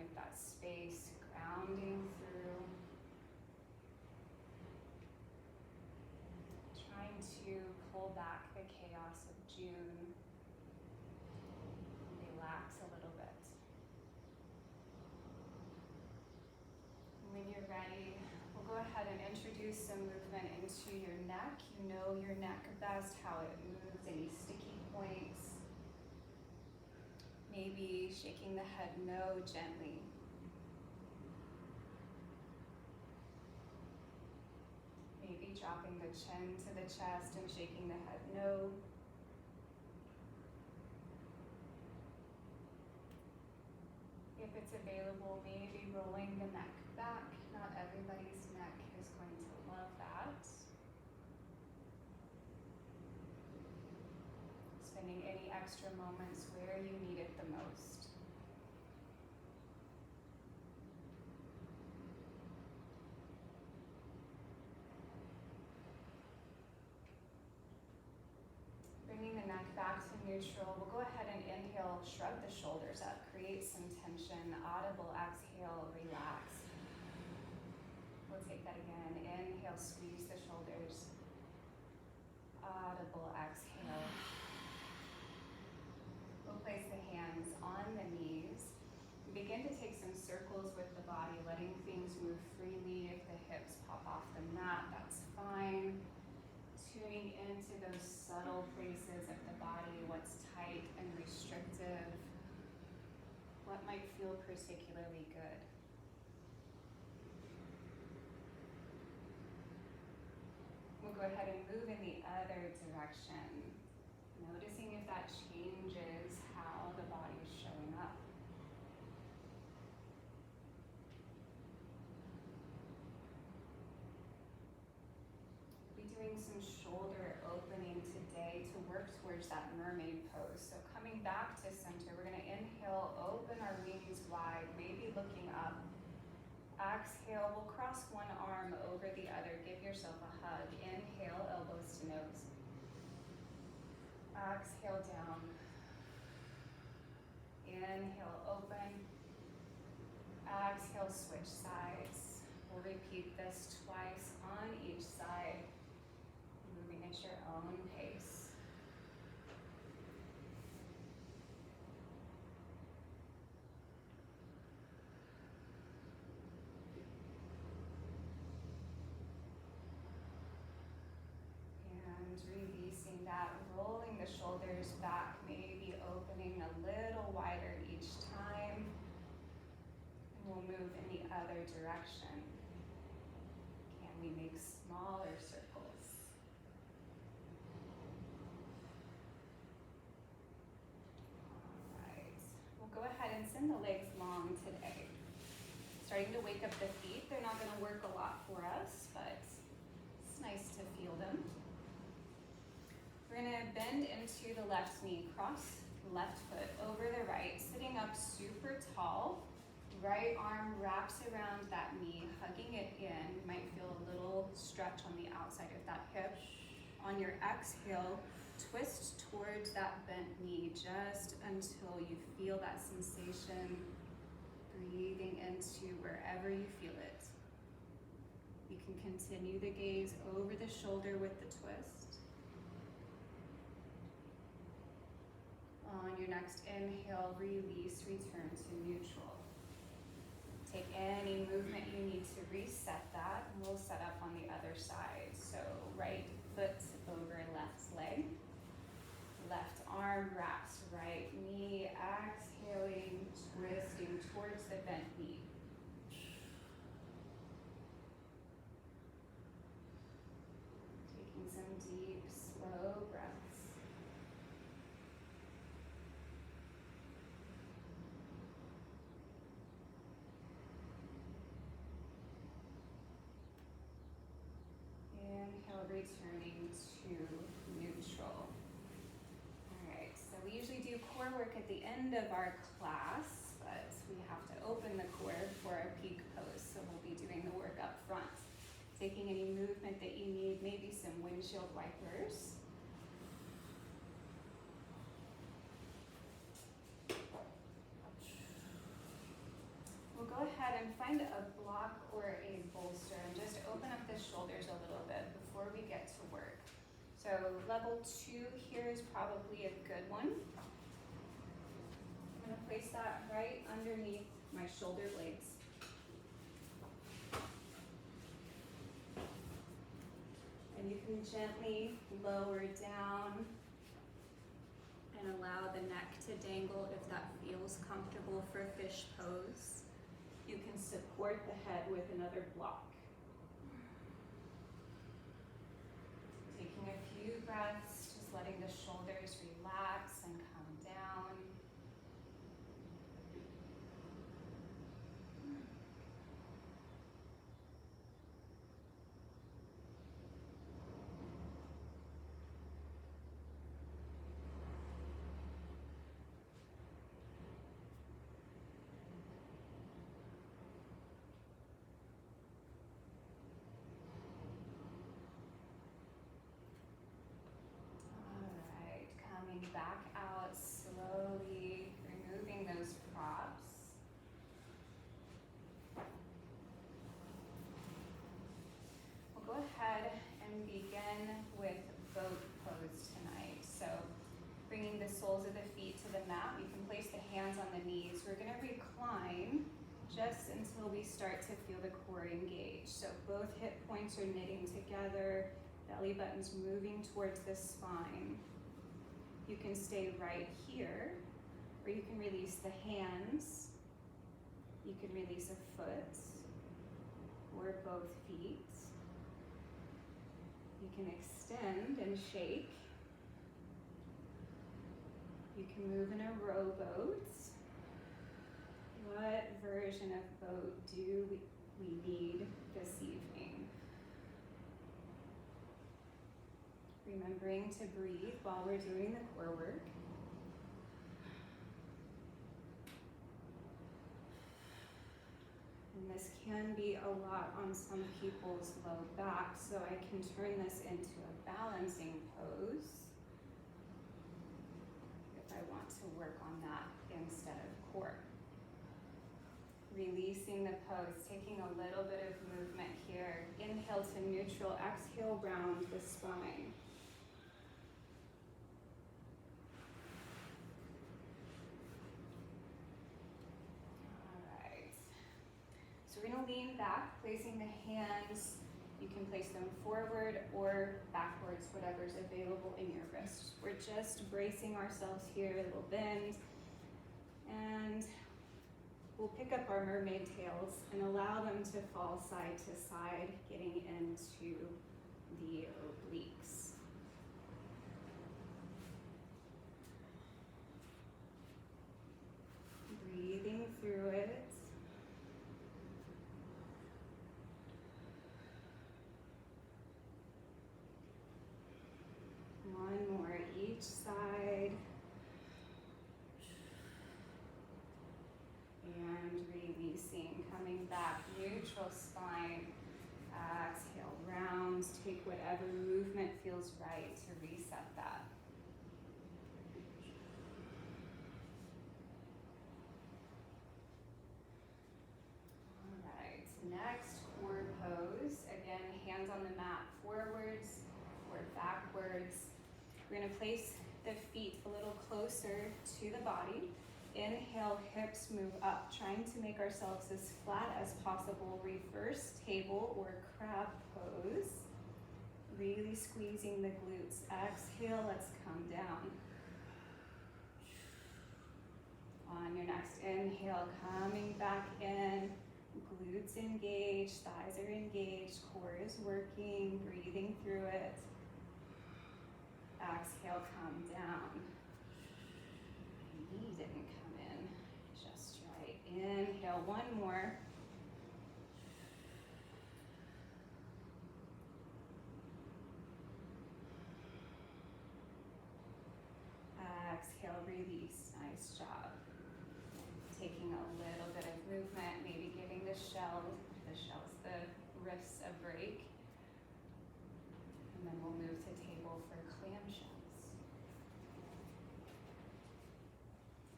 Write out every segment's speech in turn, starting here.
with that space, grounding through. Trying to pull back the chaos of June. Relax a little bit. When you're ready, we'll go ahead and introduce some movement into your neck. You know your neck best, how it moves, any sticky points. Maybe shaking the head no gently. Maybe dropping the chin to the chest and shaking the head no. If it's available, maybe rolling the neck back. Not everybody's neck is going to love that. Spending any extra moments where you need it the most. Bringing the neck back to neutral, we'll go ahead and inhale, shrug the shoulders up, create some tension, audible exhale, relax. We'll take that again, inhale, squeeze the shoulders, audible exhale. We'll place the hands on the knees. Begin to take some circles with the body, letting things move freely. If the hips pop off the mat, that's fine. Tuning into those subtle places of the body, what's tight and restrictive, what might feel particularly good. We'll go ahead and move in the other direction, noticing if that changes how the body is showing up. Doing some shoulder opening today to work towards that mermaid pose. So coming back to center, we're going to inhale, open our wings wide, maybe looking up. Exhale, we'll cross one arm over the other. Give yourself a hug. Inhale, elbows to nose. Exhale, down. Inhale, open. Exhale, switch sides. We'll repeat this twice on each side. Moving at your own pace. And releasing that, rolling the shoulders back, maybe opening a little wider each time. And we'll move in the other direction. Can we make smaller circles? Go ahead and send the legs long today. Starting to wake up the feet. They're not going to work a lot for us, but it's nice to feel them. We're going to bend into the left knee, cross the left foot over the right, sitting up super tall. Right arm wraps around that knee, hugging it in. You might feel a little stretch on the outside of that hip. On your exhale, twist towards that bent knee just until you feel that sensation, breathing into wherever you feel it. You can continue the gaze over the shoulder with the twist. On your next inhale, release, return to neutral. Take any movement you need to reset that, and we'll set up on the other side. So right foot over left leg. Left arm wraps right knee, exhaling, twisting towards the bent knee. Taking some deep, slow breaths. Inhale, returning to neutral. So we usually do core work at the end of our class, but we have to open the core for our peak pose. So we'll be doing the work up front. Taking any movement that you need, maybe some windshield wipers. go ahead and find a block or a bolster and just open up the shoulders a little bit before we get to work. So level 2 here is probably a good one. I'm gonna place that right underneath my shoulder blades. And you can gently lower down and allow the neck to dangle if that feels comfortable for fish pose. You can support the head with another block. Taking a few breaths, just letting the shoulders relax and come down. Back out slowly, removing those props. We'll go ahead and begin with boat pose tonight. So bringing the soles of the feet to the mat, we can place the hands on the knees. We're gonna recline just until we start to feel the core engage. So both hip points are knitting together, belly button's moving towards the spine. You can stay right here, or you can release the hands. You can release a foot or both feet. You can extend and shake. You can move in a rowboat. What version of boat do we need this evening? Remembering to breathe while we're doing the core work. And this can be a lot on some people's low back, so I can turn this into a balancing pose if I want to work on that instead of core. Releasing the pose, taking a little bit of movement here. Inhale to neutral, exhale, round the spine. We're going to lean back, placing the hands, you can place them forward or backwards, whatever's available in your wrist. We're just bracing ourselves here, a little bend, and we'll pick up our mermaid tails and allow them to fall side to side, getting into the obliques. Breathing through it. One more each side. And releasing, coming back, neutral spine. Exhale, rounds. Take whatever movement feels right to reset that. All right, next core pose. Again, hands on the mat, forwards or backwards. We're going to place the feet a little closer to the body. Inhale, hips move up, trying to make ourselves as flat as possible. Reverse table or crab pose. Really squeezing the glutes. Exhale, let's come down. On your next inhale, coming back in. Glutes engaged, thighs are engaged, core is working, breathing through it. Exhale, come down. Knee didn't come in just right. Inhale, one more. Exhale, release. Nice job. Taking a little bit of movement, maybe giving the wrists a break. And then we'll move to table for clamshells.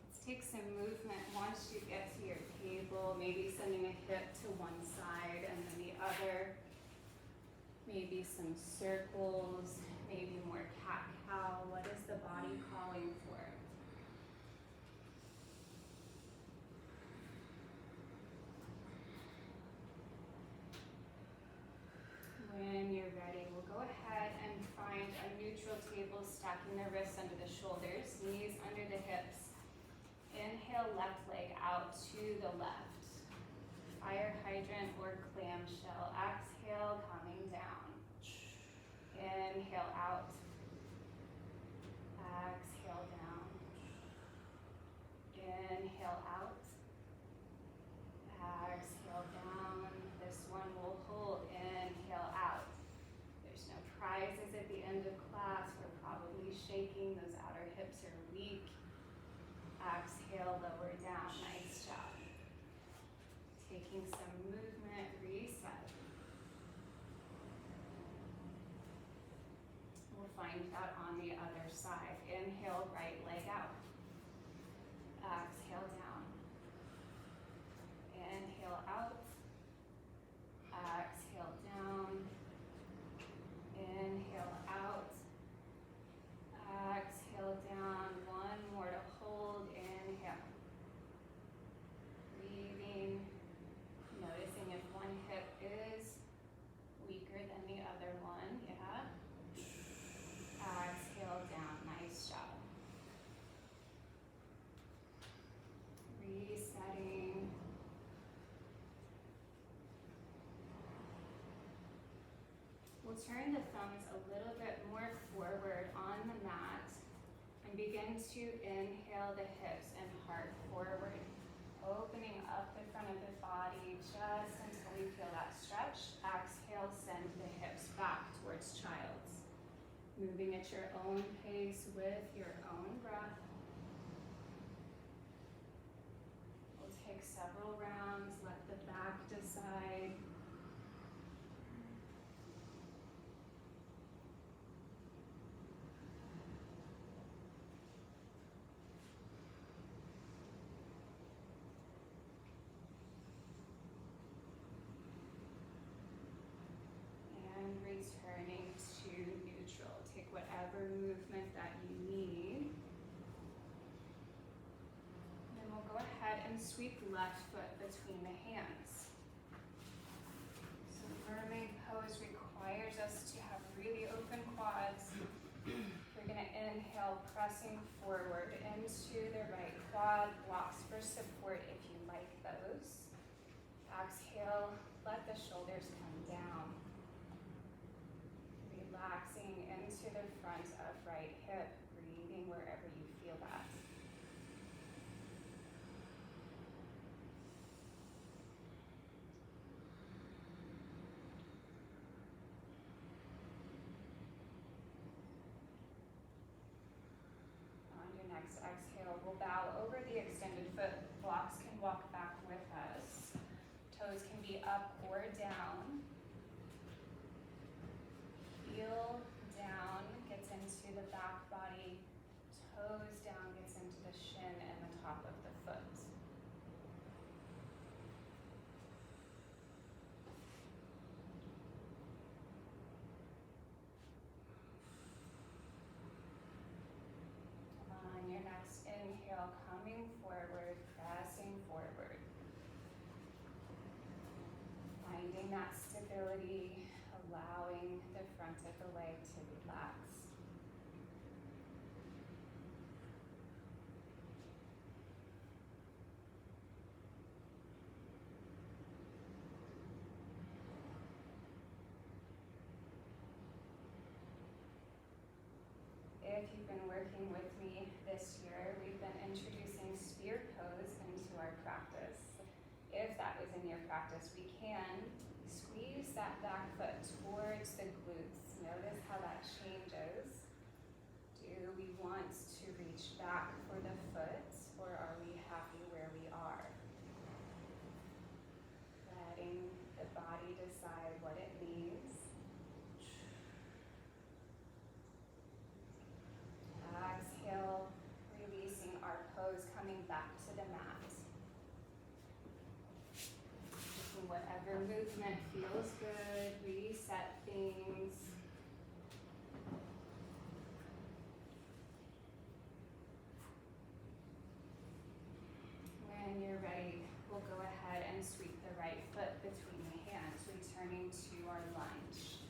Let's take some movement once you get to your table. neutral, maybe sending a hip to one side and then the other. Maybe some circles, maybe more cat-cow. What is the body calling for? When you're ready, we'll go ahead and find a neutral table, stacking the wrists under the shoulders, knees under the hips. Inhale, left leg out to the left. Fire hydrant or clamshell. Exhale, coming down. Inhale out. Exhale down. Inhale out. Exhale down. This one will hold. Inhale out. There's no prizes at the end of class. We're probably shaking. Those outer hips are weak. Exhale, lower down. Nice job. Taking some movement, reset. We'll find that on the other side. Inhale, right leg out. Exhale down. Inhale out. Exhale down. Inhale out. Exhale down. One more to hold. Inhale. Breathing. Noticing if one hip is weaker than the other one. Yeah. Exhale down. Nice job. Resetting. We'll turn the thumbs a little bit more forward on the mat and begin to inhale the hips and heart forward, opening up the front of the body just until we feel that stretch. Exhale, send the hips back towards child's. Moving at your own pace with your own breath. We'll take several rounds, let the back decide. Returning to neutral. Take whatever movement that you need. Then we'll go ahead and sweep left foot between the hands. So mermaid pose requires us to have really open quads. We're going to inhale, pressing forward into the right quad. Blocks for support if you like those. Exhale, let the shoulders come down. Relaxing into the front of right hip, breathing wherever you feel that. On your next exhale, we'll bow over the extended foot. Blocks can walk back with us. Toes can be up or down. Heel down gets into the back body, toes down gets into the shin and the top of the foot. On your next inhale, coming forward, pressing forward. Finding that stability. Allowing the front of the leg to relax. If you've been working with me this year, we've been introducing spear pose into our practice. If that is in your practice, we can squeeze that back foot towards the glutes. Notice how that changes. Do we want to reach back for the foot, or are we happy where we are? Letting the body decide what it needs. Exhale, releasing our pose, coming back to the mat. whatever movement feels good, reset things. When you're ready, we'll go ahead and sweep the right foot between the hands, returning to our lunge.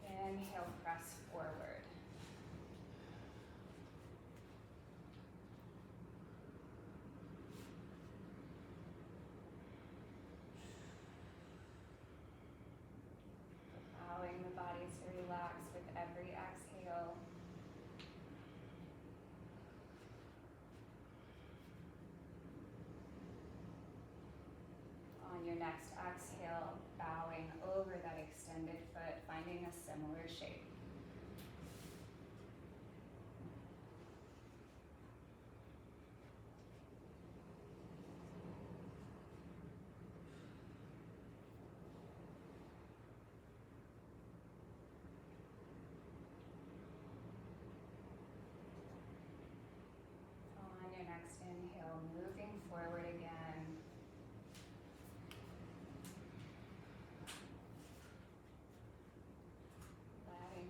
Inhale, press forward. Allowing the body to relax with every exhale. On your next exhale, bowing over that extended foot, finding a similar shape. On your next inhale, moving forward again.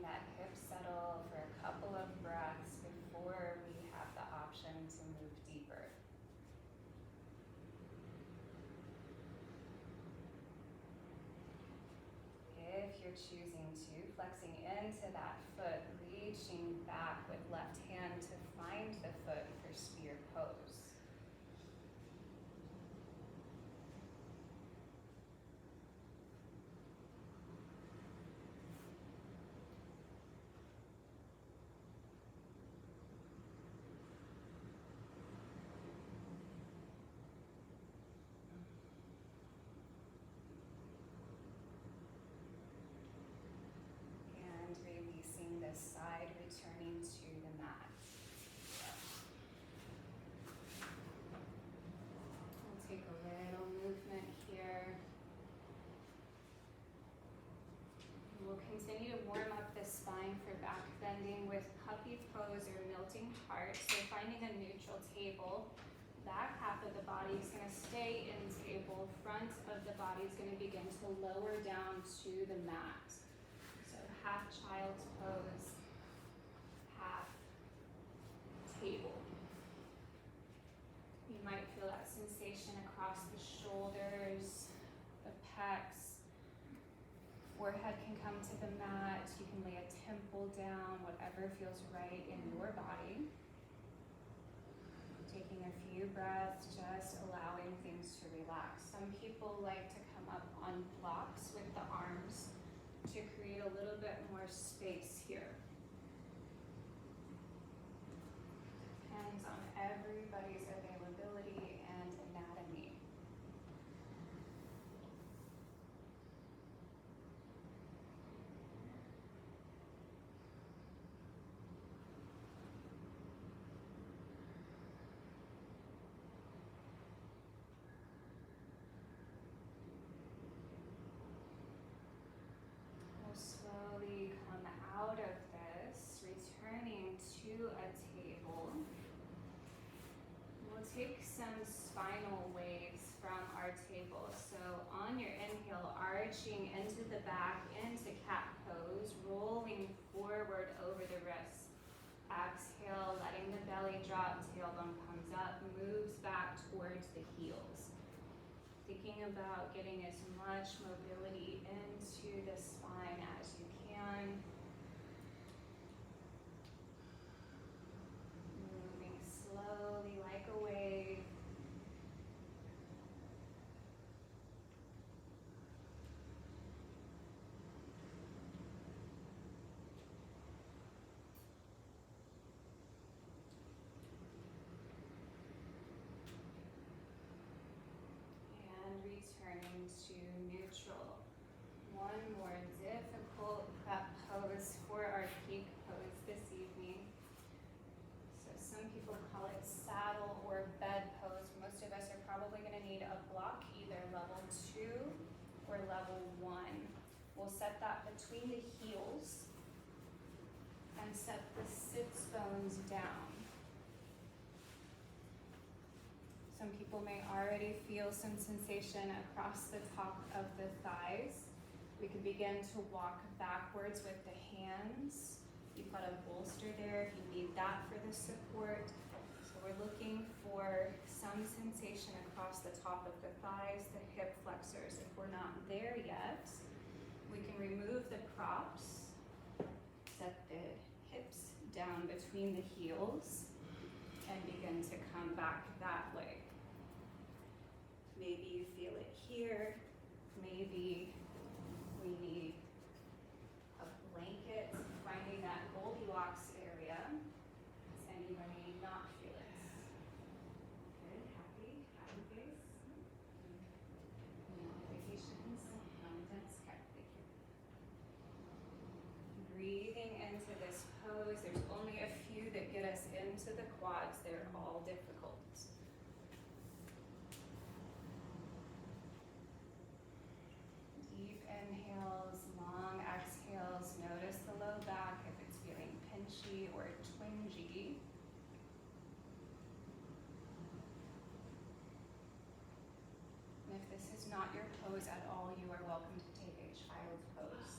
That hip settle for a couple of breaths before we have the option to move deeper. If you're choosing to, flexing into that foot, reaching back with left hand to find the foot for spear pose. Releasing this side, returning to the mat. We'll take a little movement here. We'll continue to warm up the spine for back bending with puppy pose or melting heart. So finding a neutral table. Back half of the body is going to stay in table. Front of the body is going to begin to lower down to the mat. Half child's pose, half table. You might feel that sensation across the shoulders, the pecs. Forehead can come to the mat. You can lay a temple down, whatever feels right in your body. Taking a few breaths, just allowing things to relax. Some people like to come up on blocks with the arms to create a little bit more space here. Depends on everybody's availability and anatomy. Slowly come out of this, returning to a table. We'll take some spinal waves from our table. So on your inhale, arching into the back, into cat pose, rolling forward over the wrists. Exhale, letting the belly drop, tailbone comes up, moves back towards the heels. Thinking about getting as much mobility into the spine as you can. Moving slowly like a wave. Returning to neutral. One more difficult prep pose for our peak pose this evening. So some people call it saddle or bed pose. Most of us are probably going to need a block, either level 2 or level 1. We'll set that between the heels and set the sits bones down. Some people People may already feel some sensation across the top of the thighs. We can begin to walk backwards with the hands. You've got a bolster there if you need that for the support. So we're looking for some sensation across the top of the thighs, the hip flexors. If we're not there yet, we can remove the props, set the hips down between the heels, and begin to come back that way. Maybe you feel it here, maybe we need a blanket, finding that Goldilocks area. Does anybody not feel it? Good, happy face? No irritations, no intense, okay, thank you. Breathing into this pose, there's only a few that get us into the quads, they're all difficult. Deep inhales, long exhales. Notice the low back if it's feeling pinchy or twingy. And if this is not your pose at all, you are welcome to take a child's pose.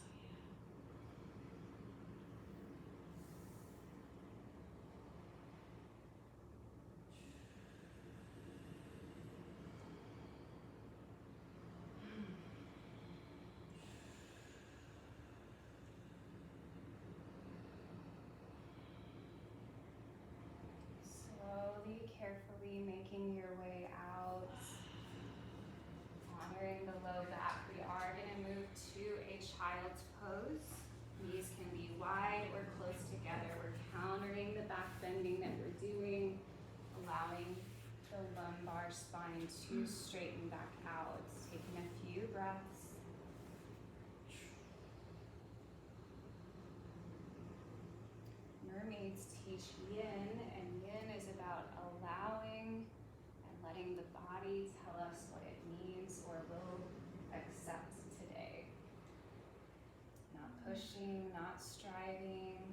Slowly, carefully making your way out, honoring the low back. We are going to move to a child's pose. Knees can be wide or close together. We're countering the back bending that we're doing, allowing the lumbar spine to straighten back out. Taking a few breaths. Mermaids teach yin, and yin is about allowing and letting the body tell us what it needs or will accept today. Not pushing, not striving.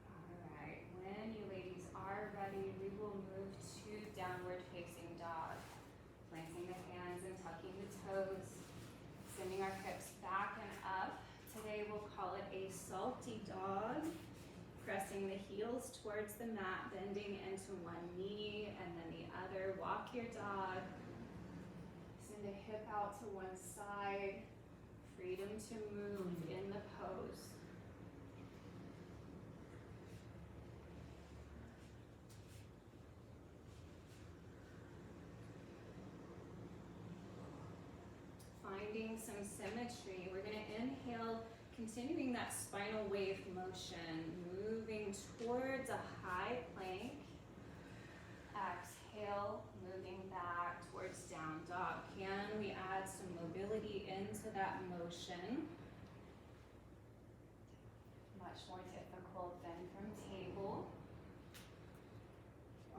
All right, when you ladies are ready, we will move to downward facing dog. Planting the hands and tucking the toes. Sending our hips back and up. Today we'll call it a salty dog. Pressing the heels towards the mat, bending into one knee and then the other. Walk your dog. Send a hip out to one side. Freedom to move in the pose. Finding some symmetry. We're going to inhale, continuing that spinal wave motion, moving towards a high plank. Exhale, moving back towards down dog. Can we add some mobility into that motion? Much more difficult than from table.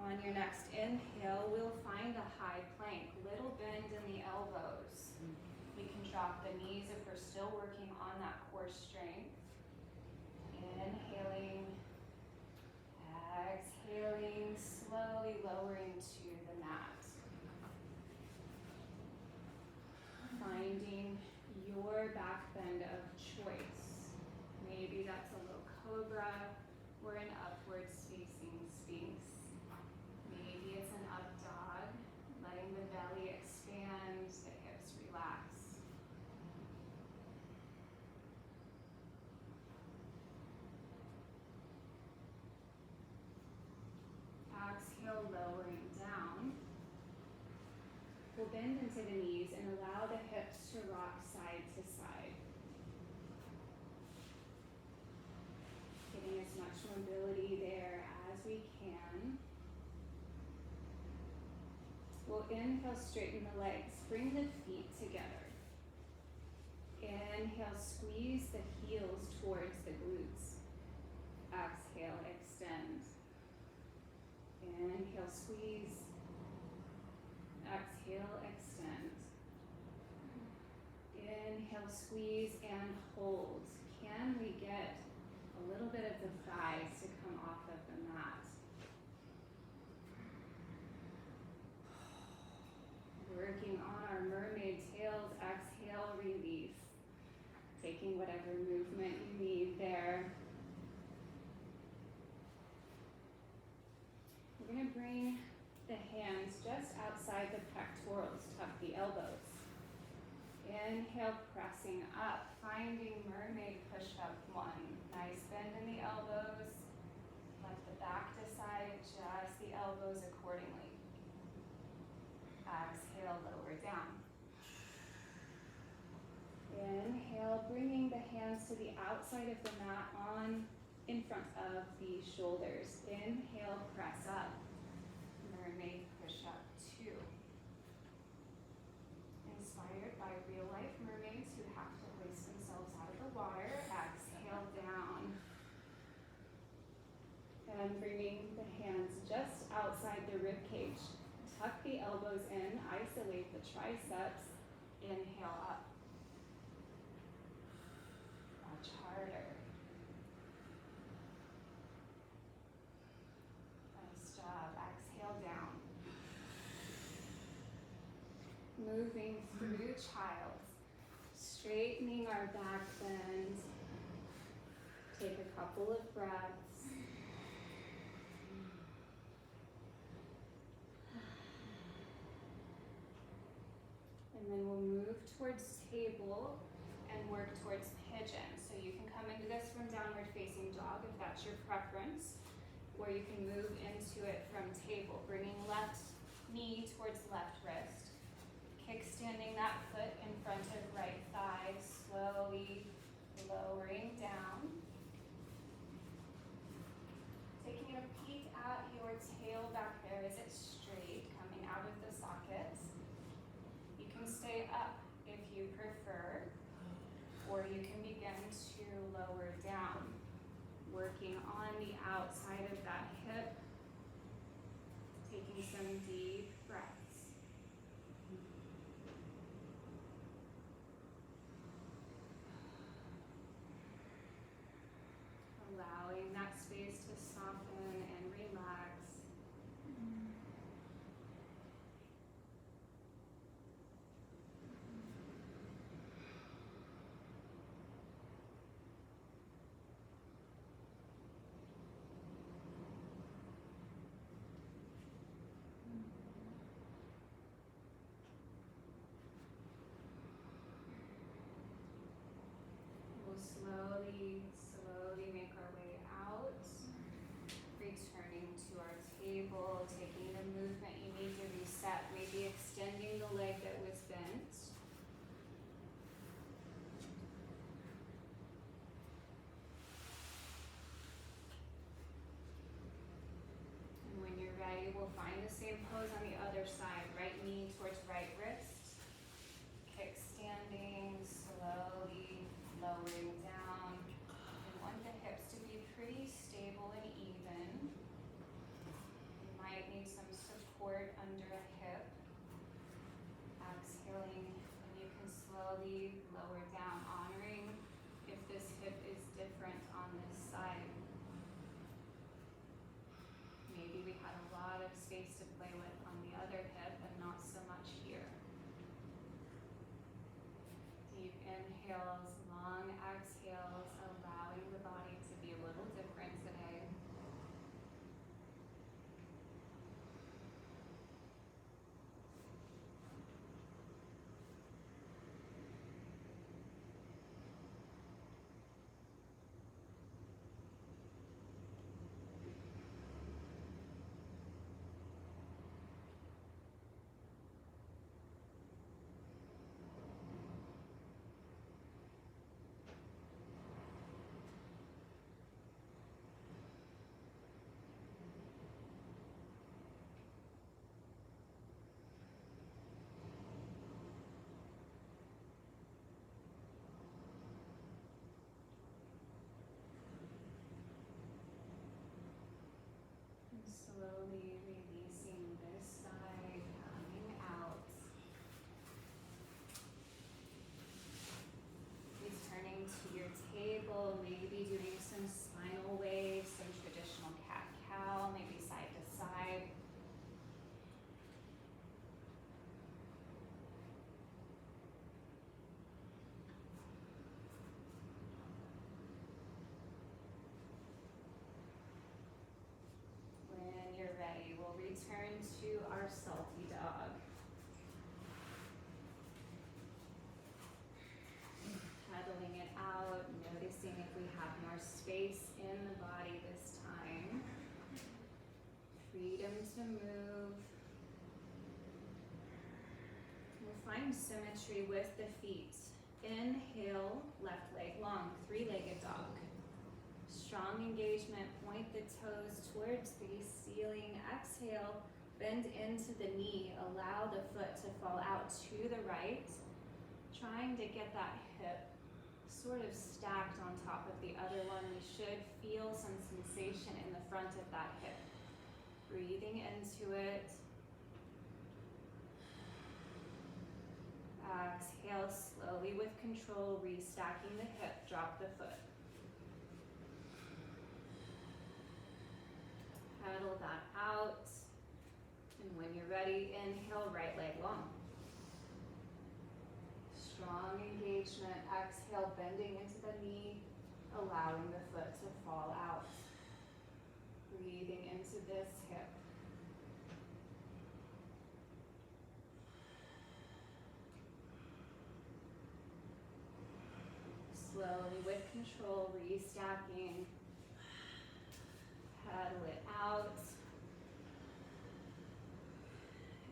On your next inhale, we'll find a high plank. Little bend in the elbows. We can drop the knees if we're still working on that core strength. Inhaling, exhaling, slowly lowering to the mat. Finding your back bend of choice. Maybe that's a low cobra or an upwards facing sphinx. Maybe it's an up dog, letting the belly expand, the hips relax. Exhale, lowering down. We'll bend into the knees and allow the hips to rock side to side. Getting as much mobility there as we can. We'll inhale, straighten the legs, bring the feet together. Inhale, squeeze the heels towards the glutes. Exhale, extend. Inhale, squeeze. Exhale, extend. Inhale, squeeze and hold. Can we get a a little bit of the thighs to come off of the mat. Working on our mermaid tails, exhale, release. Taking whatever movement you need there. We're going to bring the hands just outside the pectorals, tuck the elbows. Inhale, pressing up, finding mermaid push-up 1. Nice bend in the elbows. Let the back decide, adjust the elbows accordingly. Exhale, lower down. Inhale, bringing the hands to the outside of the mat on in front of the shoulders. Inhale, press up. Mermaid push-up 2. Inspired by real-life mermaids who have to hoist themselves out of the water. Exhale, down. And bringing the hands just outside the rib cage. Tuck the elbows in, isolate the triceps. Inhale up. Much harder. Nice job. Exhale down. Moving through child's. Straightening our back bend. Take a couple of breaths. And then we'll move towards table and work towards pigeon. So you can come into this from downward facing dog if that's your preference, or you can move into it from table, bringing left knee towards left wrist, kickstanding that foot in front of right thigh, slowly lowering down. Taking a peek at your tail back there. Is it straight, coming out of the sockets? You can stay up if you prefer, or you can begin to lower down, working on the outside of that hip, taking some deep breaths. Allowing that space to soften and relax. We'll slowly make our way out, returning to our table, taking the movement you need to reset, maybe extending the leg that was bent. And when you're ready, we'll find the same pose on the other side, right knee towards right wrist, kickstanding, slowly lowering down. We want the hips to be pretty stable and even. You might need some support under a hip. Exhaling, and you can slowly lower down, honoring if this hip is different on this side. Maybe we had a lot of space to play with on the other hip and not so much here. Deep inhales, long exhales, allowing the body to be a little different today. return to our salty dog. Pedaling it out, noticing if we have more space in the body this time. Freedom to move. We'll find symmetry with the feet. Inhale, left leg long, three-legged dog. Strong engagement, point the toes towards the ceiling. Exhale, bend into the knee. Allow the foot to fall out to the right. Trying to get that hip sort of stacked on top of the other one. We should feel some sensation in the front of that hip. Breathing into it. Exhale slowly with control, restacking the hip, drop the foot. Pedal that out. And when you're ready, inhale, right leg long. Strong engagement. Exhale, bending into the knee, allowing the foot to fall out. Breathing into this hip. Slowly with control, restacking. Pedal it out.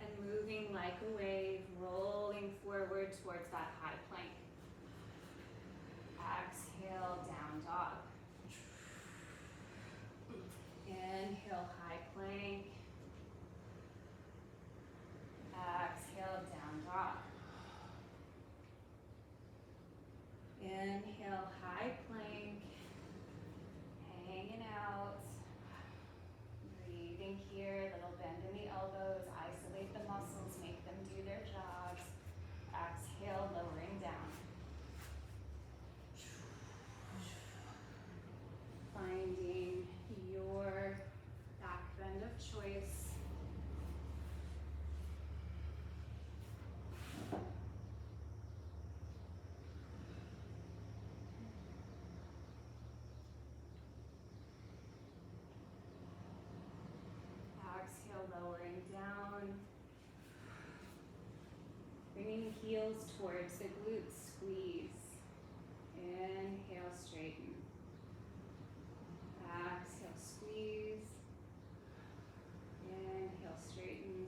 And moving like a wave, rolling forward towards that high plank. Exhale, down dog. Inhale, high plank. Exhale, down dog. Inhale, high plank. Hanging out. Breathing here, little bend in the elbows. Isolate the muscles, make them do their jobs. Exhale, lowering down. Finding your back bend of choice. Exhale, lowering down. Bringing the heels towards the glutes, squeeze. Inhale, straighten. Exhale, squeeze. Inhale, straighten.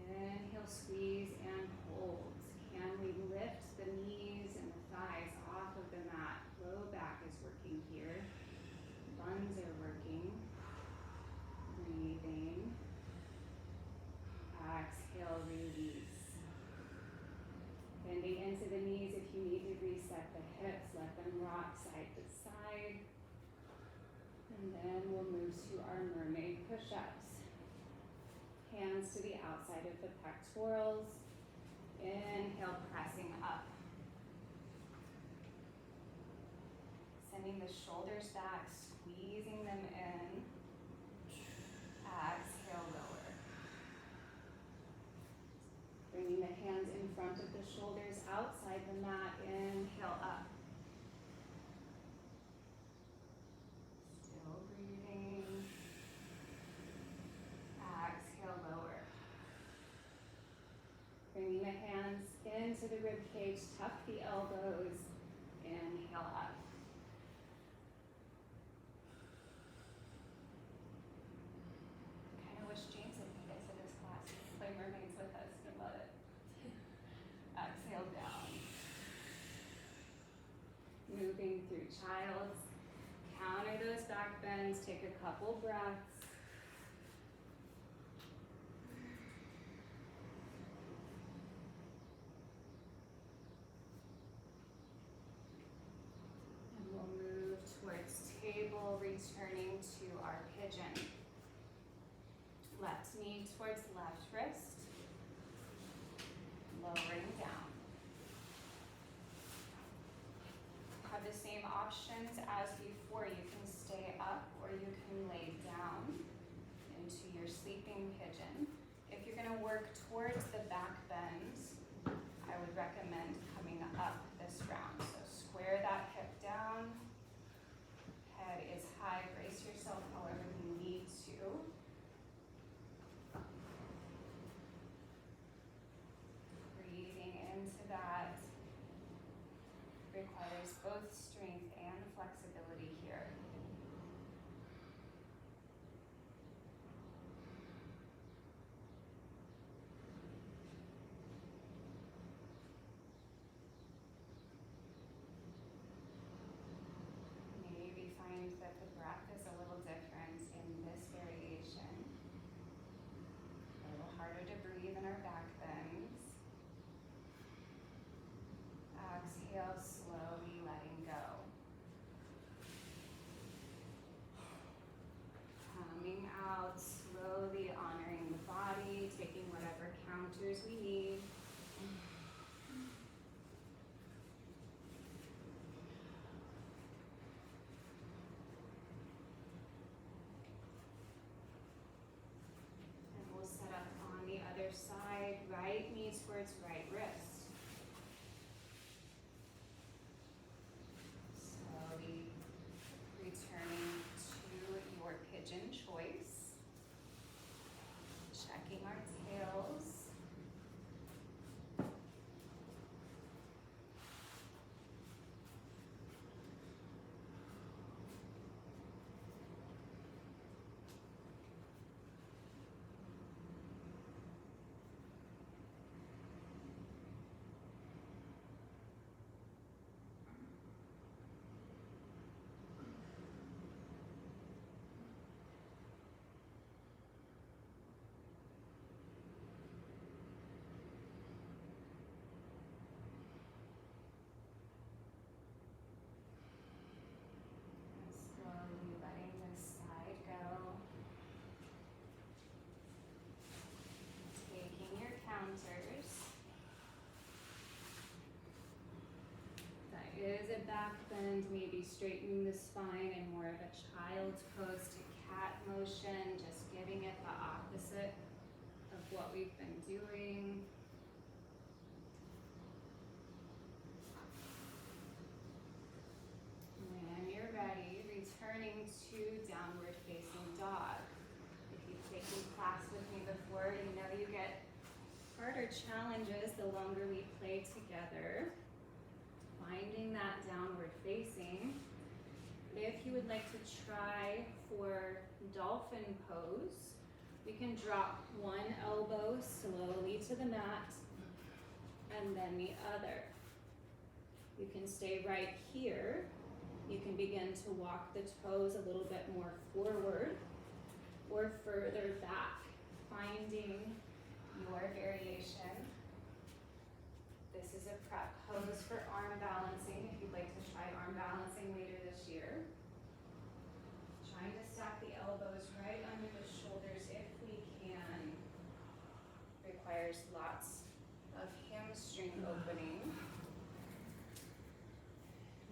Inhale, squeeze, and hold. Can we lift the knees and the thighs off of the mat? Low back is working here. Buns are working. Breathing. Exhale, release. Bending into the knees if you need to reset the hips. Let them rock side to side. And then we'll move to our mermaid push-ups. Hands to the outside of the pectorals. Inhale, pressing up. Sending the shoulders back, squeezing them in. Exhale, lower. Bringing the hands in front of the shoulders, outside the mat. Inhale, up. Still breathing. Exhale, lower. Bringing the hands into the rib cage, tuck the elbows. Inhale, up. Play mermaids with us, I love it. Exhale down. Moving through child's. Counter those back bends, take a couple breaths. And we'll move towards table, returning to our pigeon. Left knee towards left wrist, lowering down. Have the same options as before. You can stay up or you can lay down into your sleeping pigeon. If you're going to work towards the back bends, I would recommend coming up this round. So square that hip down, head is high, brace yourself however you need to. back bend, maybe straightening the spine in more of a child's pose to cat motion, just giving it the opposite of what we've been doing. When you're ready, returning to downward facing dog. If you've taken class with me before, you know you get harder challenges the longer we play together. Finding that downward facing. If you would like to try for dolphin pose, we can drop one elbow slowly to the mat and then the other. You can stay right here. You can begin to walk the toes a little bit more forward or further back, finding your variation. This is a prep pose for arm balancing, if you'd like to try arm balancing later this year. Trying to stack the elbows right under the shoulders if we can. Requires lots of hamstring opening.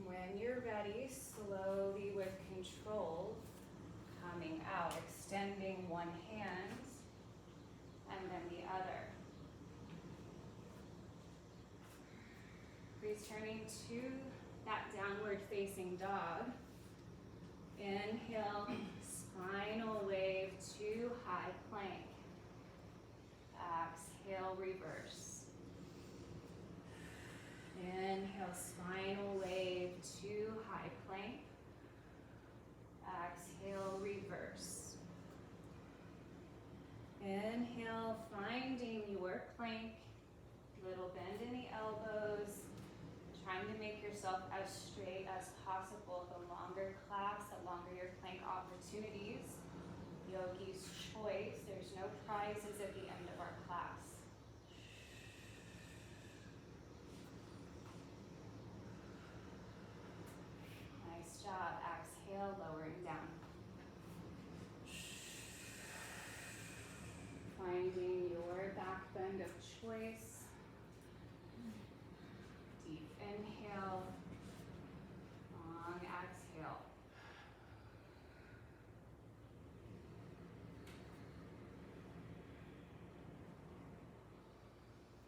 When you're ready, slowly with control, coming out, extending one hand and then the other. Returning to that downward facing dog. Inhale, spinal wave to high plank. Exhale, reverse. Inhale, spinal wave to high plank. Exhale, reverse. Inhale, finding your plank. Little bend in the elbows. Trying to make yourself as straight as possible. The longer class, the longer your plank opportunities. Yogi's choice. There's no prizes at the end of our class. Nice job. Exhale, lowering down. Finding your back bend of choice. Deep inhale, long exhale.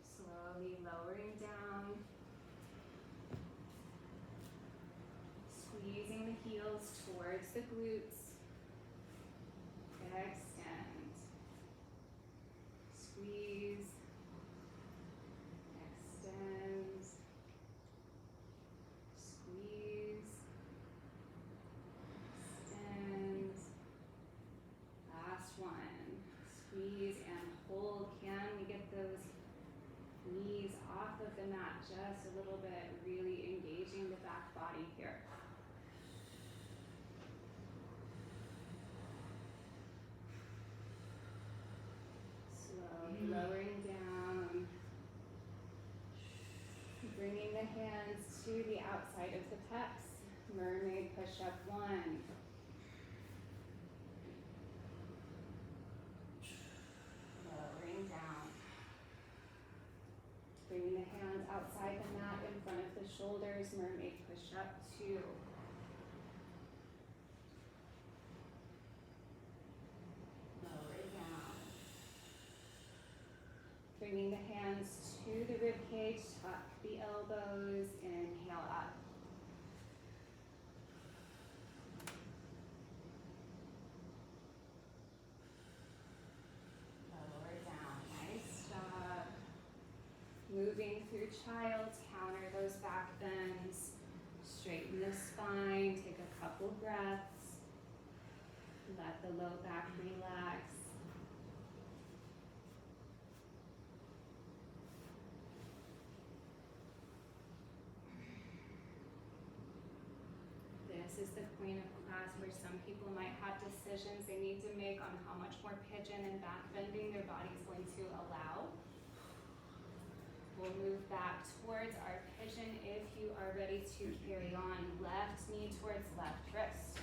Slowly lowering down. Squeezing the heels towards the glutes. Extend. Squeeze. Extend. Squeeze. Extend. Last one. Squeeze and hold. Can we get those knees off of the mat just a little bit, really engaging the back body here. Slowly lowering down. Bringing the hands to the outside of the pecs. Mermaid push-up 1. Lowering down. Bringing the hands outside the mat in front of the shoulders. Mermaid push-up 2. Lowering down. Bringing the hands to the rib cage. Tuck the elbows. Inhale up. Lower down. Nice job. Moving through child's, counter those back bends. Straighten the spine. Take a couple breaths. Let the low back relax. This is the point of class where some people might have decisions they need to make on how much more pigeon and back bending their body's going to allow. We'll move back towards our pigeon if you are ready to carry on. Left knee towards left wrist.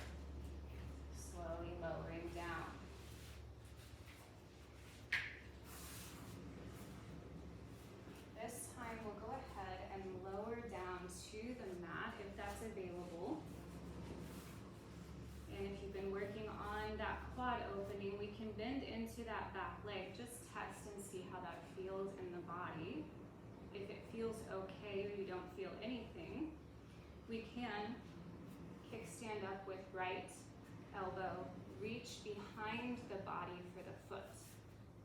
Slowly lowering down. This time we'll go ahead and lower down to the mat if that's a into that back leg, just test and see how that feels in the body. If it feels okay or you don't feel anything, we can kickstand up with right elbow, reach behind the body for the foot.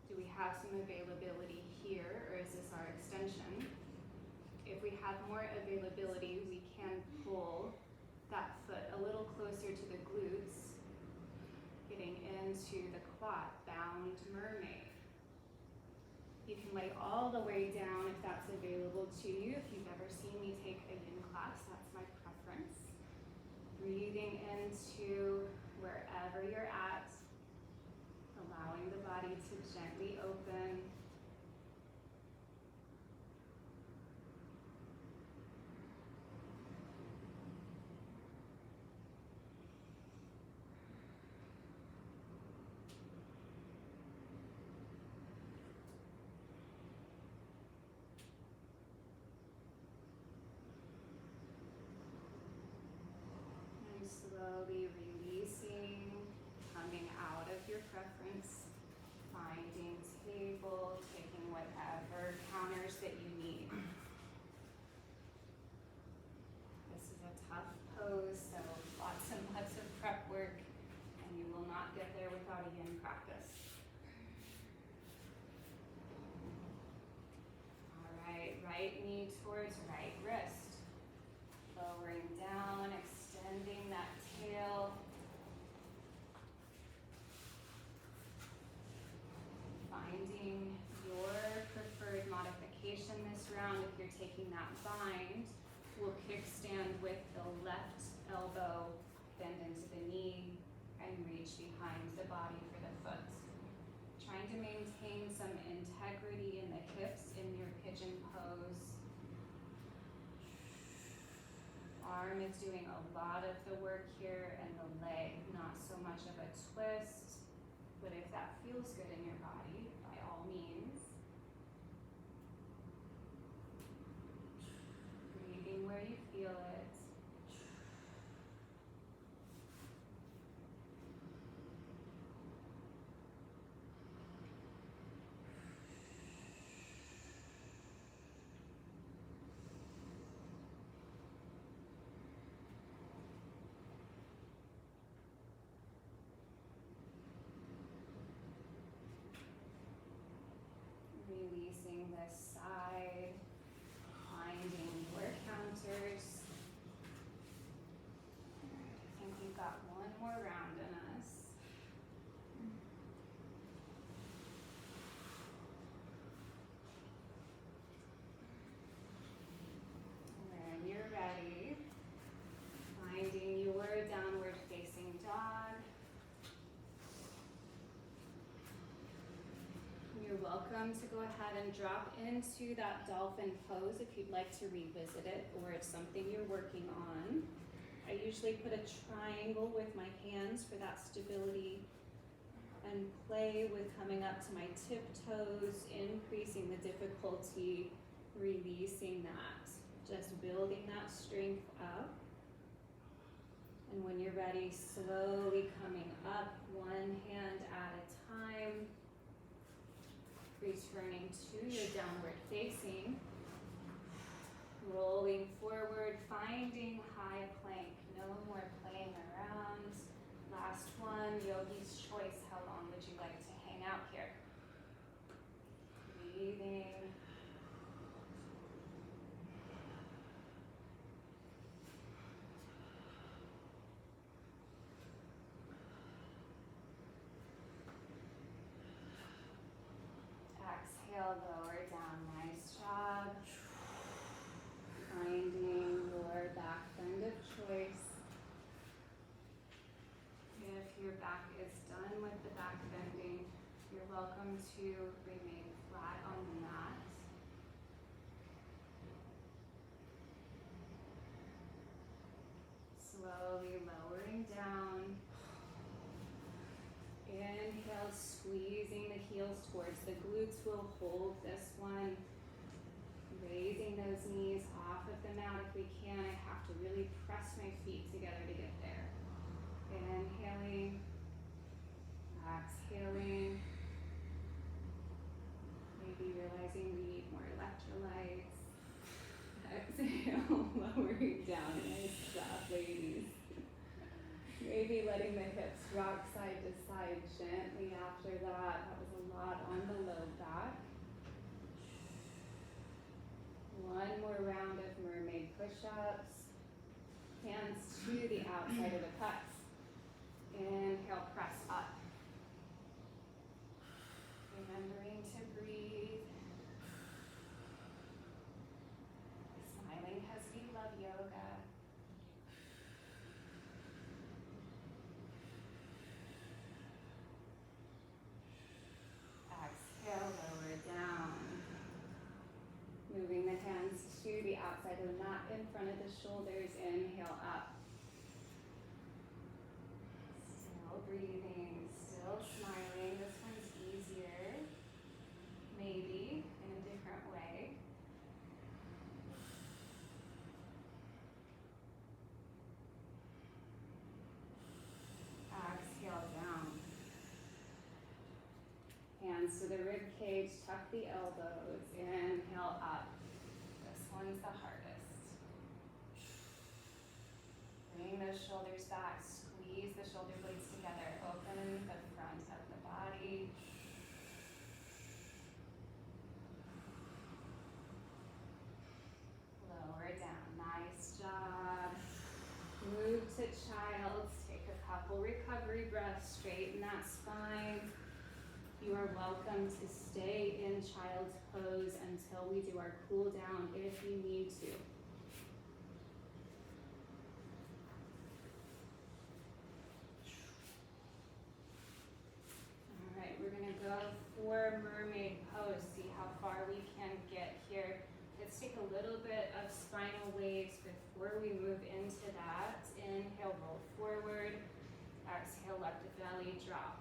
Do we have some availability here, or is this our extension? If we have more availability, we can pull that foot a little closer to the glutes, getting into the quad, bound mermaid. You can lay all the way down if that's available to you. If you've ever seen me take a yin class, that's my preference. Breathing into wherever you're at, allowing the body to gently open. And slowly releasing, coming out of your preference, finding table, taking whatever counters that you need. This is a tough pose, so lots and lots of prep work, and you will not get there without a yin practice. All right, right knee towards right wrist. Lowering down, extending that tail. Finding your preferred modification this round. If you're taking that bind, we'll kickstand with the left elbow, bend into the knee, and reach behind the body for the foot. Trying to maintain some integrity in the hips in your pigeon pose. Arm is doing a lot of the work here, and the leg, not so much of a twist. But if that feels good in your body, by all means. Breathing where you feel it. Releasing this side, finding your counters. I think we've got one more round in us. When you're ready, finding your downward facing dog. You're welcome to go ahead and drop into that dolphin pose if you'd like to revisit it, or it's something you're working on. I usually put a triangle with my hands for that stability and play with coming up to my tiptoes, increasing the difficulty, releasing that, just building that strength up. And when you're ready, slowly coming up, one hand at a time. Returning to your downward facing, rolling forward, finding high plank, no more playing around. Last one, yogi's choice, how long would you like to hang out here? Breathing. Exhale, lower down, nice job. Finding your back bend of choice. If your back is done with the back bending, you're welcome to remain flat on the mat. Slowly lowering down. Inhale, squeezing the heels towards the glutes. We'll hold this one. Raising those knees off of the mat if we can. I have to really press my feet together to get there. Inhaling, exhaling. side gently after that. That was a lot on the low back. One more round of mermaid push-ups. Hands to the outside of the cuts. Inhale, press up. Remembering to breathe. Smiling because we love yoga. Exhale, lower down. Moving the hands to the outside of the mat in front of the shoulders. Inhale up. Still breathing, still smiling. This one's easier, maybe in a different way. Exhale down. Hands to the rib cage, tuck the elbows. Inhale up. This one's the hardest. Bring those shoulders back. Squeeze the shoulder blades together. Open the front of the body. Lower down. Nice job. Move to child's. Take a couple recovery breaths. Straighten that spine. You are welcome to stay in child's pose until we do our cool down if you need to. All right, we're gonna go for mermaid pose. See how far we can get here. Let's take a little bit of spinal waves before we move into that. Inhale, roll forward. Exhale, let the belly drop.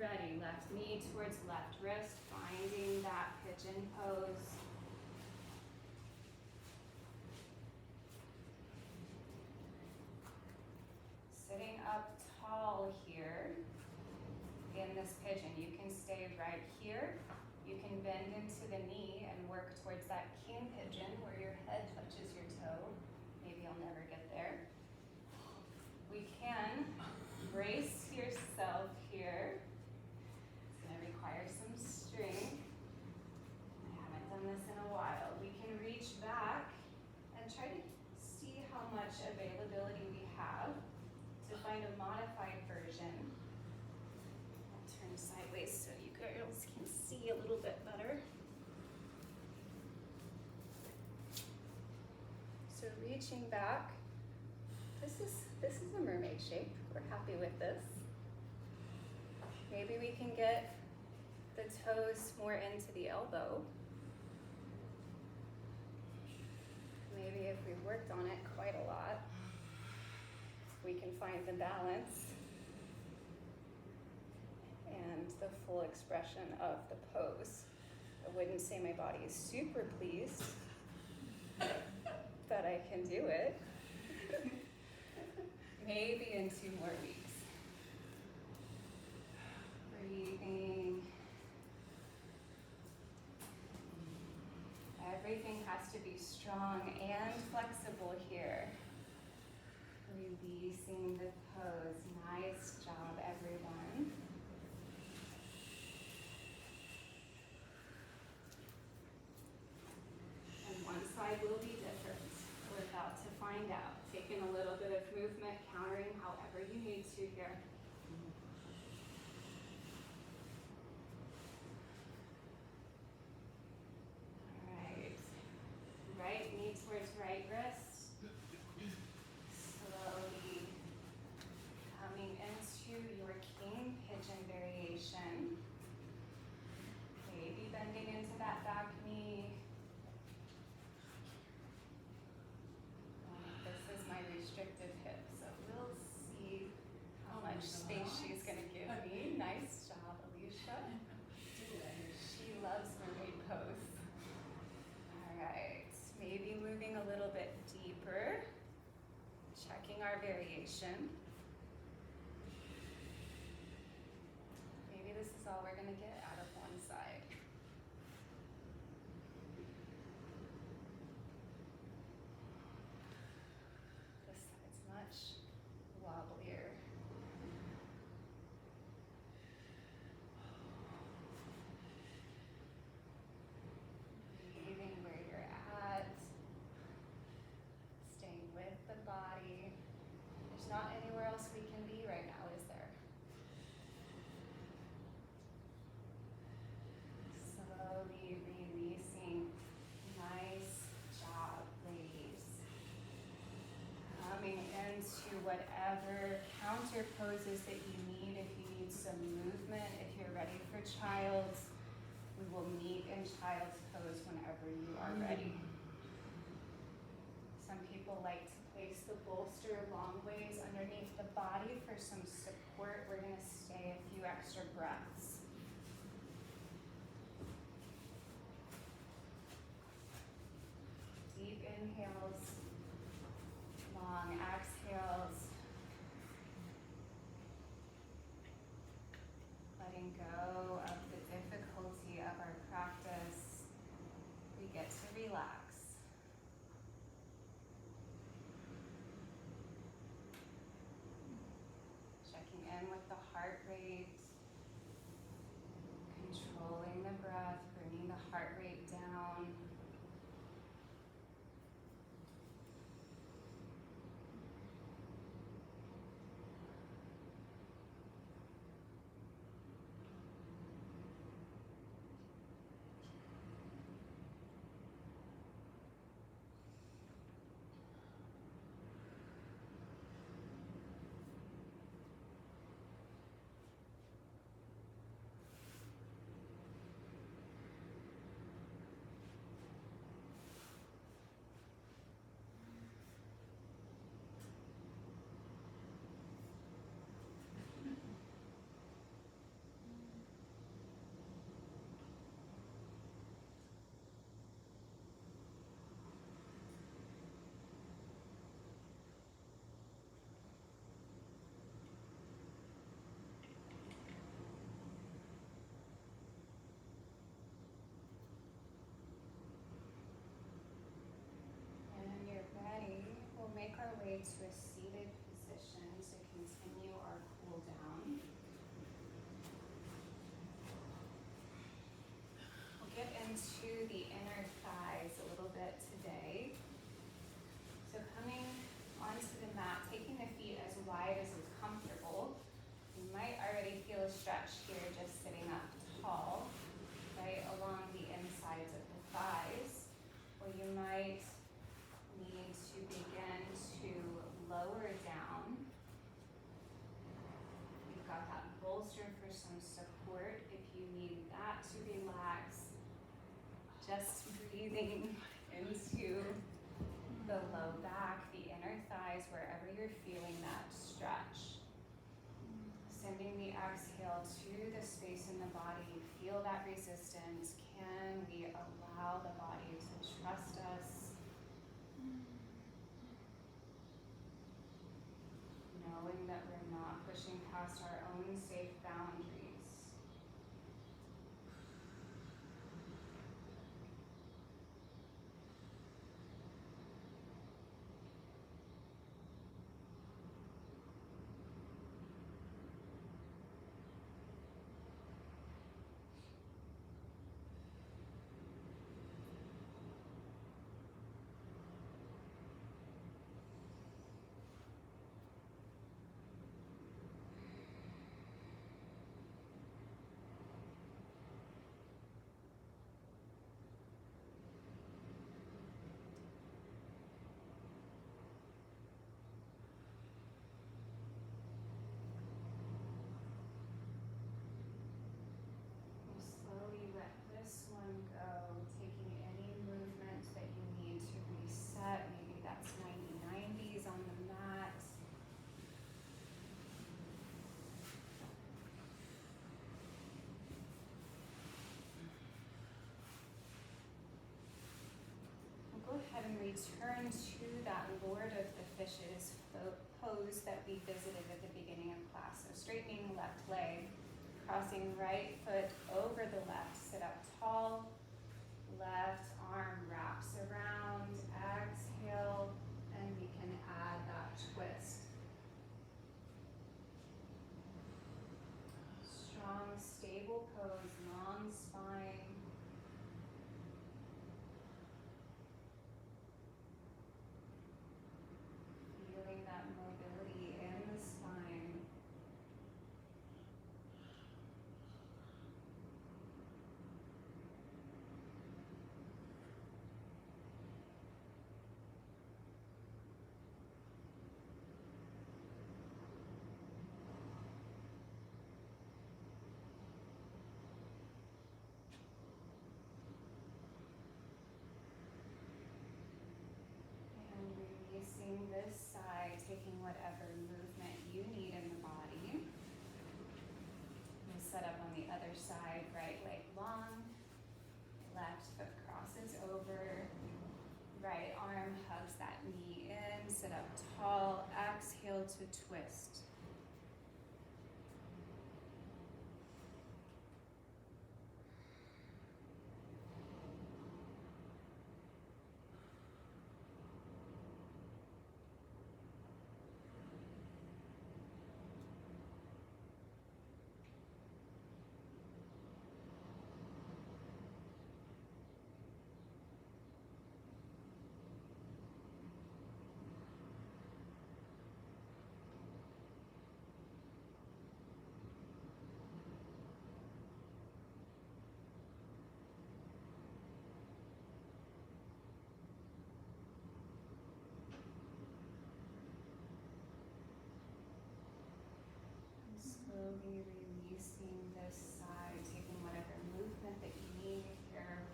Ready, left knee towards left wrist, finding that pigeon pose. Sitting up tall here in this pigeon. You can stay right here. You can bend into the knee and work towards that king pigeon where your head touches your toe. Maybe you'll never get there. We can brace yourself here. Require some strength. I haven't done this in a while. We can reach back and try to see how much availability we have to find a modified version. I'll turn sideways so you girls can see a little bit better. So reaching back, this is a mermaid shape. We're happy with this. Maybe we can get the toes more into the elbow. Maybe if we've worked on it quite a lot, we can find the balance and the full expression of the pose. I wouldn't say my body is super pleased that I can do it. Maybe in 2 more weeks. Breathing. Everything has to be strong and flexible here. Releasing the pose. Nice job, everyone. And one side will be different. We're about to find out. Taking a little bit of movement, countering however you need to here. Right knee towards right wrist. Slowly coming into your king pigeon variation. Maybe bending into that back knee. This is my restrictive hip, so we'll see how much space she's going to give me. Nice job, Alicia. She loves mermaid pose. All right. Maybe moving a little bit deeper, checking our variation. Maybe this is all we're going to get out of one side. posture poses that you need. If you need some movement, if you're ready for child's, we will meet in child's pose whenever you are ready. Some people like to place the bolster long ways underneath the body for some support. We're going to stay a few extra breaths. Deep inhales, long exhales. Letting go of the difficulty of our practice, we get to relax. Checking in with the heart rate, controlling the breath, bringing the heart rate down. Make our way to a seated position to continue our cool down. We'll get into the inner thighs a little bit today. So coming onto the mat, taking the feet as wide as is comfortable. You might already feel a stretch here just sitting up tall, right along the insides of the thighs, or you might need to begin to lower down. You've got that bolster for some support if you need that to relax. Just breathing into the low back, the inner thighs, wherever you're feeling that stretch. Sending the exhale to the space in the body. Feel that resistance. Can we allow the body to trust us? Knowing that we're not pushing past our own safe boundaries. Ahead and return to that Lord of the Fishes pose that we visited at the beginning of class. So straightening the left leg, crossing right foot over the left, sit up tall, left arm wraps around, exhale, and we can add that twist. Strong, stable pose, long spine. That mobility in the spine. taking whatever movement you need in the body. We'll set up on the other side, right leg long, left foot crosses over, right arm hugs that knee in, sit up tall, exhale to twist. Slowly releasing this side, taking whatever movement that you need here.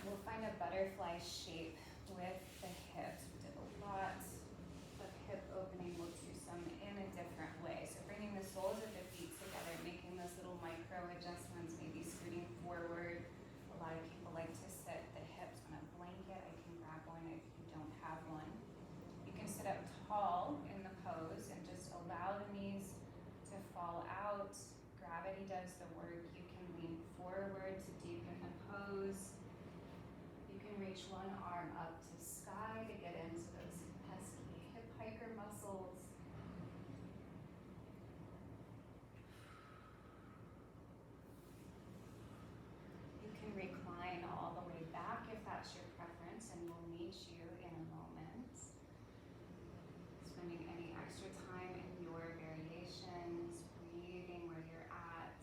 We'll find a butterfly shape with the hips. We did a lot of hip opening. We'll do some in a different way. So bringing the soles of the feet together, making those little micro adjustments, maybe scooting forward. A lot of people like to sit the hips on a blanket. I can grab one if you don't have one. You can sit up tall in the pose and just allow the knees to fall out. Gravity does the work. You can lean forward to deepen the pose. You can reach one arm up to sky to get into those pesky hip hiker muscles. You can recline all the way back if that's your preference, and we'll meet you in a moment. Spending any extra time in your variations, breathing where you're at.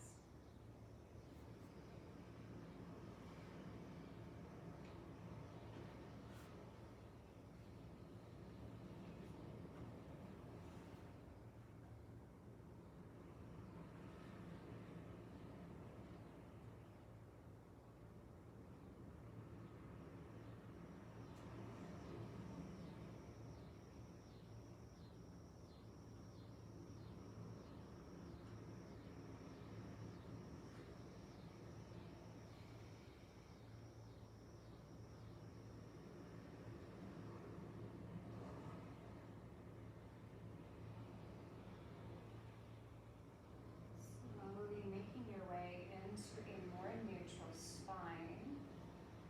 Slowly making your way into a more neutral spine.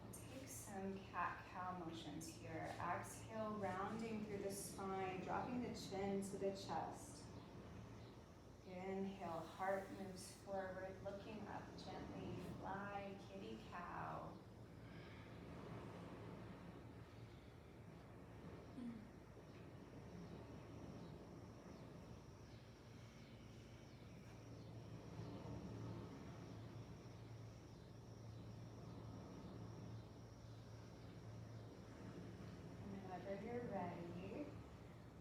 We'll take some cat-cow motions here. Exhale, rounding through the spine, dropping the chin to the chest. Inhale, heart moves forward, looking up gently. Fly, kitty cow. Whenever you're ready,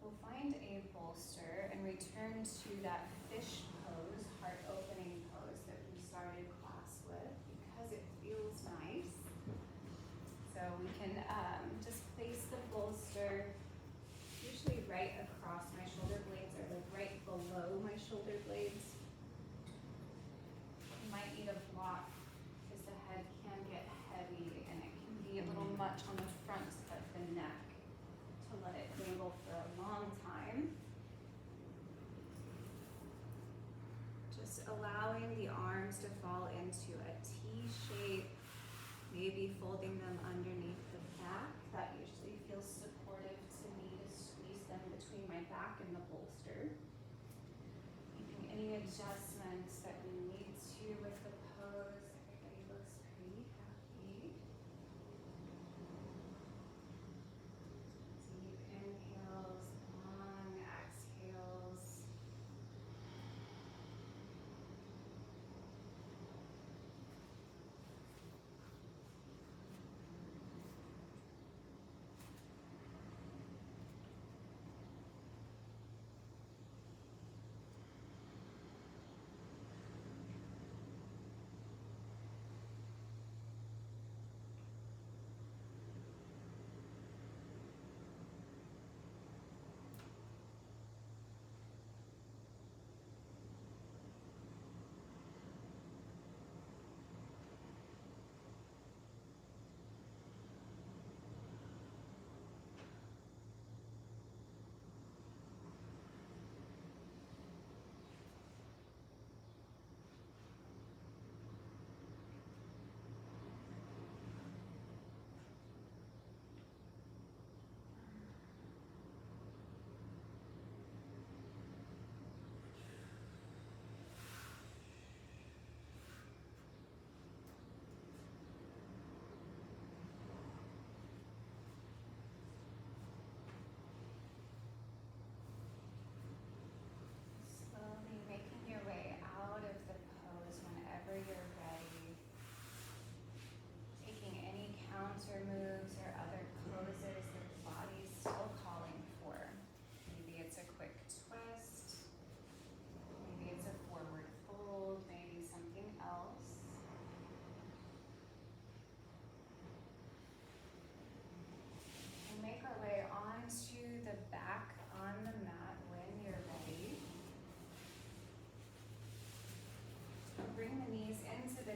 we'll find a bolster and return to that fish pose, heart opening pose that we started class with because it feels nice. So we can just place the bolster usually right across my shoulder blades or like right below my shoulder blades. You might need a block because the head can get heavy and it can be a little much on the front of the neck to let it dangle for a long time. Just allowing the arms to fall into a T shape, maybe folding them underneath the back. That usually feels supportive to me to squeeze them between my back and the bolster. Making any adjustments that we need to with the pose. Everybody looks pretty happy. Deep inhales, long exhales.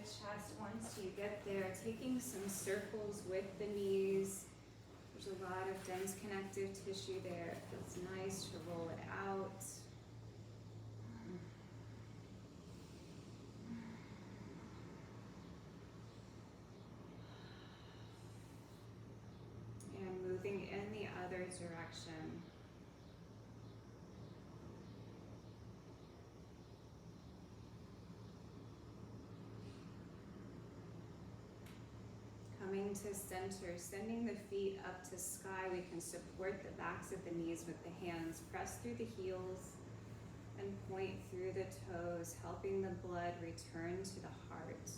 chest once you get there, taking some circles with the knees. There's a lot of dense connective tissue there. It feels nice to roll it out. And moving in the other direction. Coming to center, sending the feet up to sky. We can support the backs of the knees with the hands. Press through the heels and point through the toes, helping the blood return to the heart.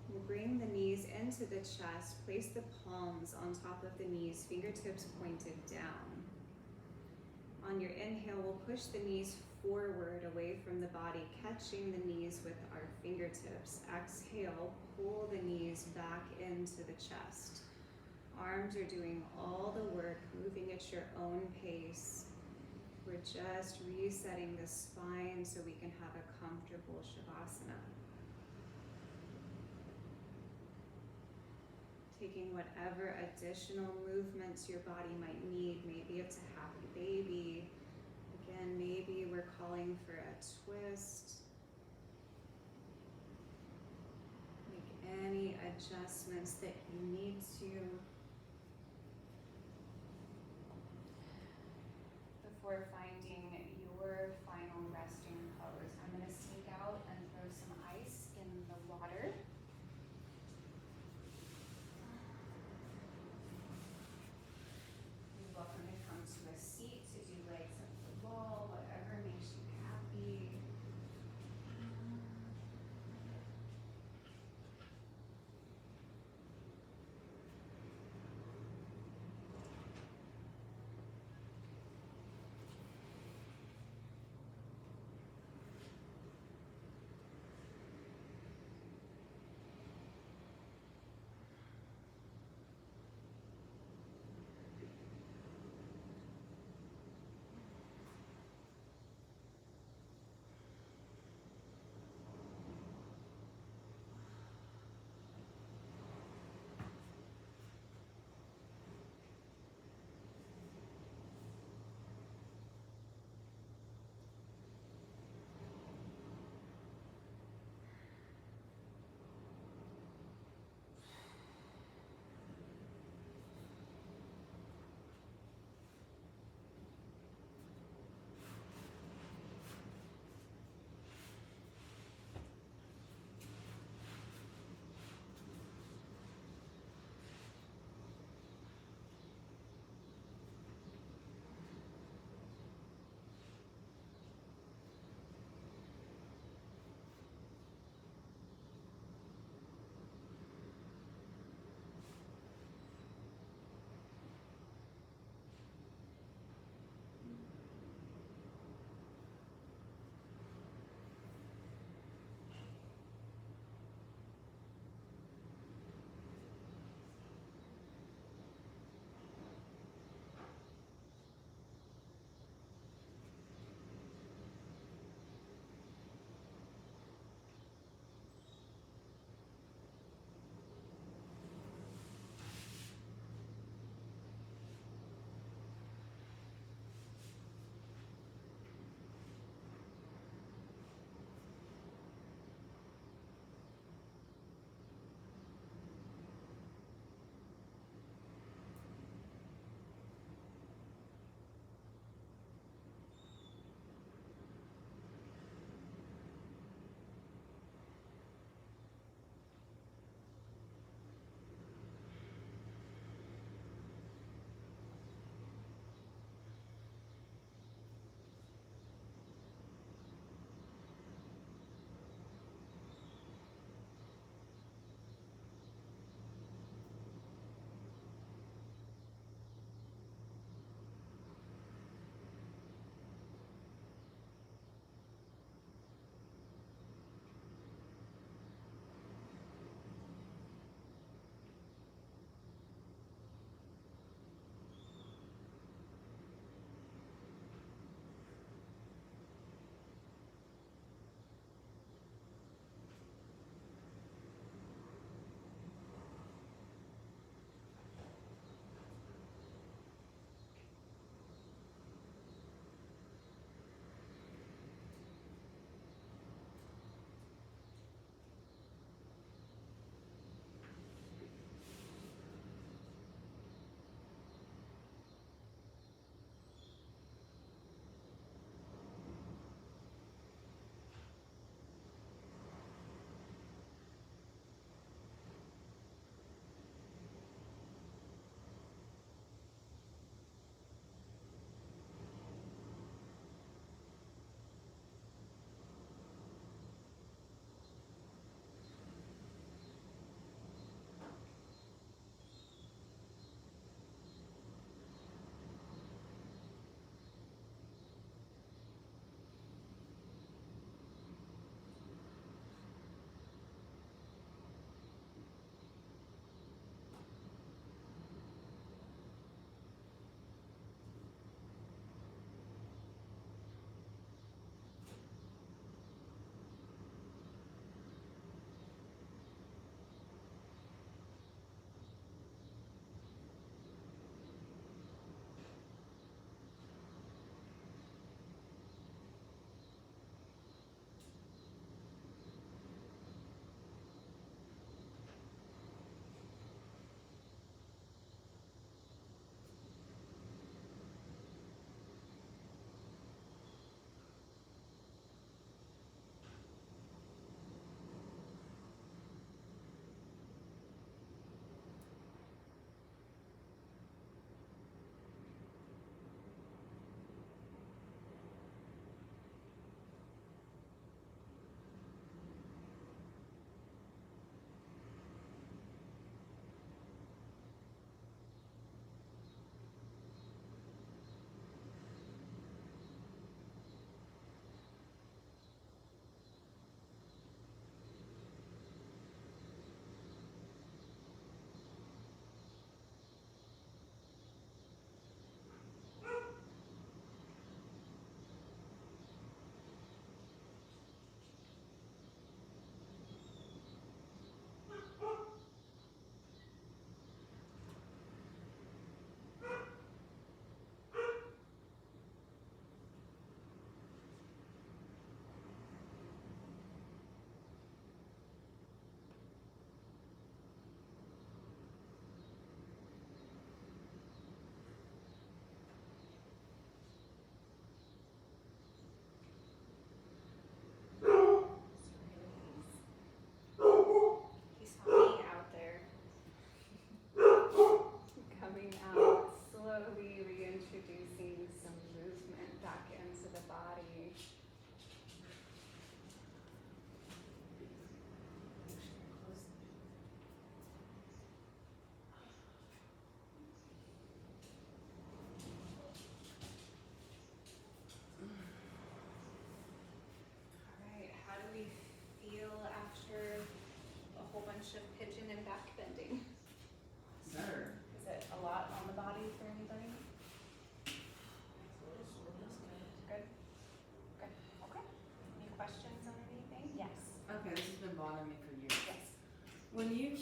We'll bring the knees into the chest. Place the palms on top of the knees, fingertips pointed down. On your inhale, we'll push the knees forward away from the body, catching the knees with our fingertips. Exhale, pull the knees back into the chest. Arms are doing all the work, moving at your own pace. We're just resetting the spine so we can have a comfortable Shavasana. Taking whatever additional movements your body might need. Maybe it's a happy baby. Again, maybe we're calling for a twist. Make any adjustments that you need to. Before finding your final resting pose, I'm going to sneak out and throw some ice in the water. Welcome to come to a seat, to do legs up the wall, whatever makes you happy.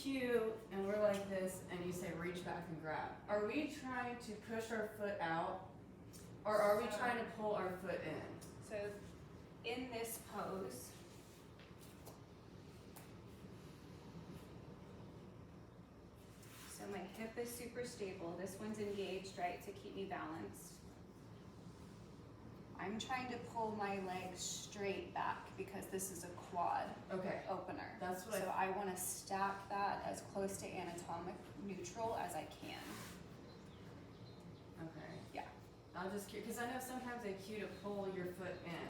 cue and we're like this and you say reach back and grab, are we trying to push our foot out or are we trying to pull our foot in? So in this pose, so my hip is super stable. This one's engaged, right, to keep me balanced. I'm trying to pull my legs straight back because this is a quad opener. That's what so I want to stack that as close to anatomic neutral as I can. Okay. Yeah. I'll just cue, because I know sometimes they cue to pull your foot in.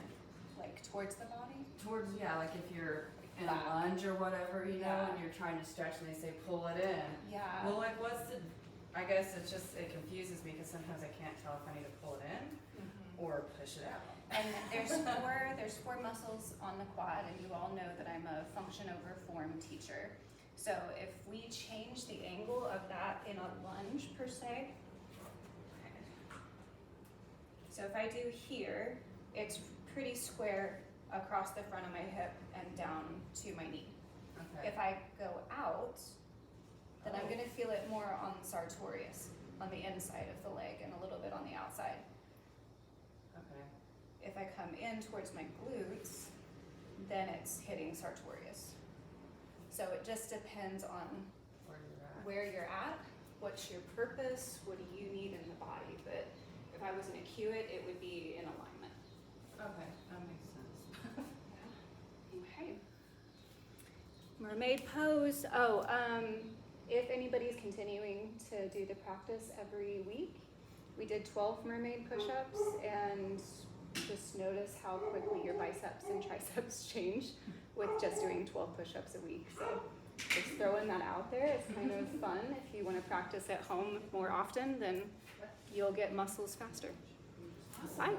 Like towards the body? Towards, yeah, like if you're in Back. a lunge or whatever, you know, Yeah. and you're trying to stretch and they say pull it in. Yeah. Well, like what's the, I guess it's just, it confuses me because sometimes I can't tell if I need to pull it in or push it out. And there's four muscles on the quad, and you all know that I'm a function over form teacher. So if we change the angle of that in a lunge per se, so if I do here, it's pretty square across the front of my hip and down to my knee. Okay. If I go out, then I'm gonna feel it more on sartorius, on the inside of the leg and a little bit on the outside. Okay. If I come in towards my glutes, then it's hitting sartorius. So it just depends on where you're at, what's your purpose, what do you need in the body. But if I was gonna cue it, it would be in alignment. Okay, that makes sense. Okay. Mermaid pose. If anybody's continuing to do the practice every week, we did 12 mermaid push-ups, and just notice how quickly your biceps and triceps change with just doing 12 push-ups a week. So just throwing that out there. It's kind of fun. If you want to practice at home more often, then you'll get muscles faster. Bye.